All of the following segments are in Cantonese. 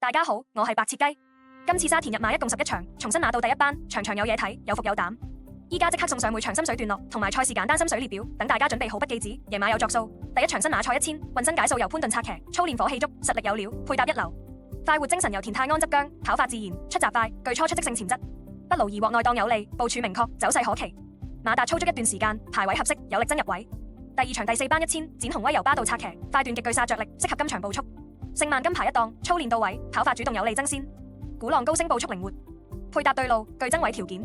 大家好，我係白切雞。今次沙田日馬一共11場，重新拿到第一班，場場有嘢睇，有伏有膽。依家即刻送上每場心水段落同埋賽事簡單心水列表，等大家準備好筆記紙，夜馬有作數。第一場新馬賽1000，渾身解數由潘頓策騎，操練火氣足，實力有料，配搭一流。快活精神由田泰安執韁，跑法自然，出閘快，具初出即勝潛質，不勞而獲內檔有利，部署明確，走勢可期。馬達操足一段時間，排位合適，有力爭入位。第二場第4班1000，展鴻威由巴道策騎，快段極具殺着力，適合今場步速。勝萬金牌一檔，操練到位，跑法主動有利爭先。鼓浪高升步速靈活，配搭對路，具增位條件。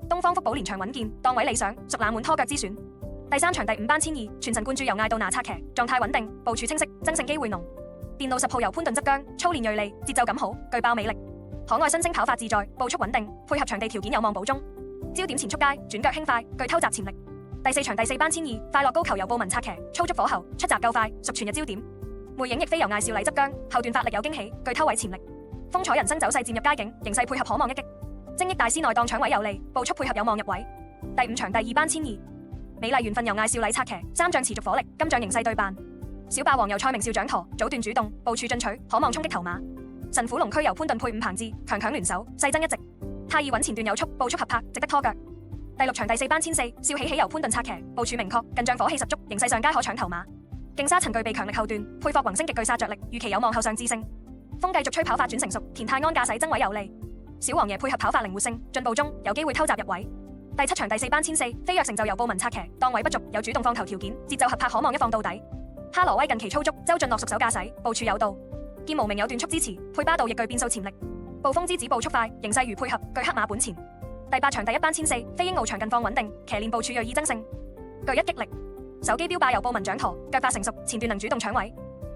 東方福寶連場穩健，檔位理想，屬冷門拖腳之選。第三場第5班1002，全神貫注由艾道拿策騎，狀態穩定，部署清晰，爭勝機會濃。電路10號由潘頓執韁，操練銳利，節奏感好，具爆魅力。可愛新星跑法自在，步速穩定，配合場地條件有望保中。焦點前速階，轉腳輕快，具偷襲潛力。第4場第4班1002，快樂高球由布文策騎，操足火候，出閘夠快，屬全日焦點。魅影亦飛由艾少禮執韁，後段發力有驚喜，具偷位潛力。風采人生走勢漸入佳境，形勢配合可望一擊。精益大師內檔搶位有利，步速配合有望入位。第5場第2班1002，美麗緣分由艾少禮策騎，三將持續火力，今仗形勢對辦。小霸王由蔡明少掌舵，早段主動，部署進取，可望衝擊頭馬。神虎龍駒由潘頓配伍彭志，強強聯手，勢爭一直。泰爾穩前段有速，步速合拍，值得拖腳。第6場第4班1004，笑喜喜由潘頓策騎，部署明確，近仗火氣十足，形勢上皆可搶頭馬。勁沙塵具備強力後段，配霍宏星極具殺着力，預期有望後上致勝。風繼續吹跑法轉成熟，田泰安駕駛增位有利。小王爺配合跑法靈活性，進步中有機會偷襲入位。第7場第4班1004，飛躍成就由布文策騎，檔位不俗，有主動放頭條件，節奏合拍可望一放到底。哈羅威近期操足，周俊樂熟手駕駛，部署有道。見無名有段速支持，配巴道亦具變數潛力。暴風之子步速快，形勢如配合，具黑馬本錢。第8場第1班1004，飛鷹翱翔近況穩定，騎練部署銳意爭勝，具一擊力。手機標霸由布文掌舵，腳法成熟，前段能主動搶位，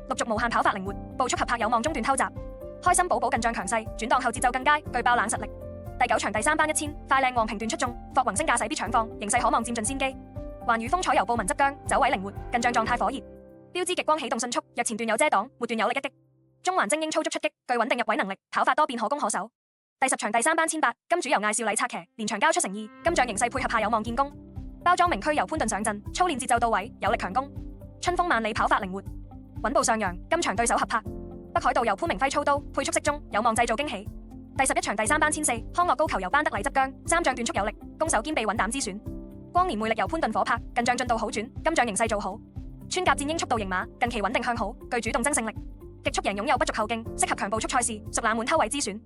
陸續無限跑法靈活，步速合拍有望中段偷襲。開心寶寶近仗強勢，轉檔後節奏更佳，具爆冷實力。第9場第3班1000，快靚旺平段出中，霍宏星駕駛必搶放，形勢可望佔盡先機。環宇風采由布文執韁，走位靈活，近仗狀態火熱。標誌極光起動迅速，若前段有遮擋，末段有力一擊。中環精英操足出擊，具穩定入位能力，跑法多變可攻可守。第10場第3班1008，金主由艾少禮策騎，連場交出誠意，今仗形勢配合下有望建功。包裝名區由潘頓上陣，操練節奏到位，有力強攻。春風萬里跑法靈活，穩步上揚，今場對手合拍。北海道由潘明輝操刀，配速適中，有望製造驚喜。第11場第3班1004，康樂高球由班德禮執韁，三將段速有力，攻守兼備穩膽之選。光年魅力由潘頓火拍，近仗進度好轉，今仗形勢做好。穿甲戰鷹速度型馬，近期穩定向好，具主動爭勝力。極速贏擁有不俗後勁，適合強步速賽事，屬冷門偷位之選。